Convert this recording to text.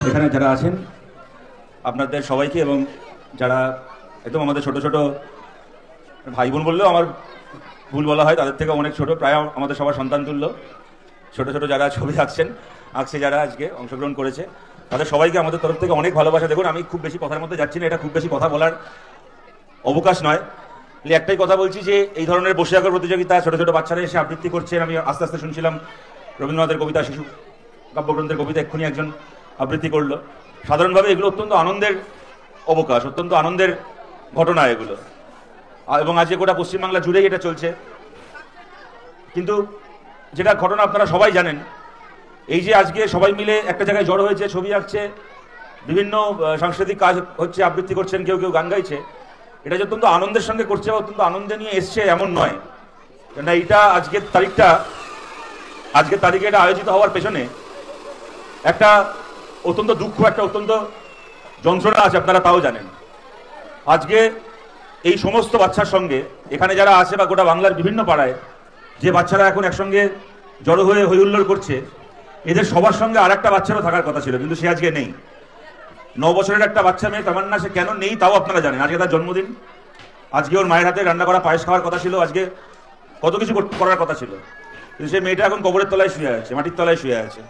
এখানে যারা আছেন আপনাদের সবাইকে এবং যারা একদম আমাদের ছোট ছোট ভাই বোন বললেও আমার ভুল বলা হয়, তাদের থেকে অনেক ছোট, প্রায় আমাদের সবার সন্তান তুল্য ছোট ছোট যারা ছবি আঁকছে যারা আজকে অংশগ্রহণ করেছে, তাদের সবাইকে আমাদের তরফ থেকে অনেক ভালোবাসা। দেখুন, আমি খুব বেশি কথার মধ্যে যাচ্ছি না, এটা খুব বেশি কথা বলার অবকাশ নয়। একটাই কথা বলছি যে এই ধরনের বসে আঁকার প্রতিযোগিতা ছোট ছোট বাচ্চারা এসে আবৃত্তি করছেন। আমি আস্তে আস্তে শুনছিলাম রবীন্দ্রনাথের কবিতা, শিশু কাব্যগ্রন্থের কবিতা এক্ষুনি একজন আবৃত্তি করলো। সাধারণভাবে এগুলো অত্যন্ত আনন্দের অবকাশ, অত্যন্ত আনন্দের ঘটনা এগুলো, এবং আজকে গোটা পশ্চিমবাংলা জুড়েই এটা চলছে। কিন্তু যেটা ঘটনা আপনারা সবাই জানেন, এই যে আজকে সবাই মিলে একটা জায়গায় জড়ো হয়েছে, ছবি আঁকছে, বিভিন্ন সাংস্কৃতিক কাজ হচ্ছে, আবৃত্তি করছেন, কেউ কেউ গান গাইছে, এটা যে অত্যন্ত আনন্দের সঙ্গে করছে, অত্যন্ত আনন্দে নিয়ে এসছে এমন নয়। কেননা এইটা আজকের তারিখে এটা আয়োজিত হওয়ার পেছনে একটা অত্যন্ত দুঃখ, একটা অত্যন্ত যন্ত্রণা আছে, আপনারা তাও জানেন। আজকে এই সমস্ত বাচ্চার সঙ্গে এখানে যারা আছে বা গোটা বাংলার বিভিন্ন পাড়ায় যে বাচ্চারা এখন একসঙ্গে জড়ো হয়ে হইহুল্লোড় করছে, এদের সবার সঙ্গে আর একটা বাচ্চারও থাকার কথা ছিল, কিন্তু সে আজকে নেই। 9 বছরের একটা বাচ্চা মেয়ে তামান্না, সে কেন নেই তাও আপনারা জানেন। আজকে তার জন্মদিন, আজকে ওর মায়ের হাতে রান্না করা পায়েস খাওয়ার কথা ছিল, আজকে কত কিছু করার কথা ছিল, কিন্তু সে মেয়েটা এখন কবরের তলায় শুয়ে আছে, মাটির তলায় শুয়ে আছে।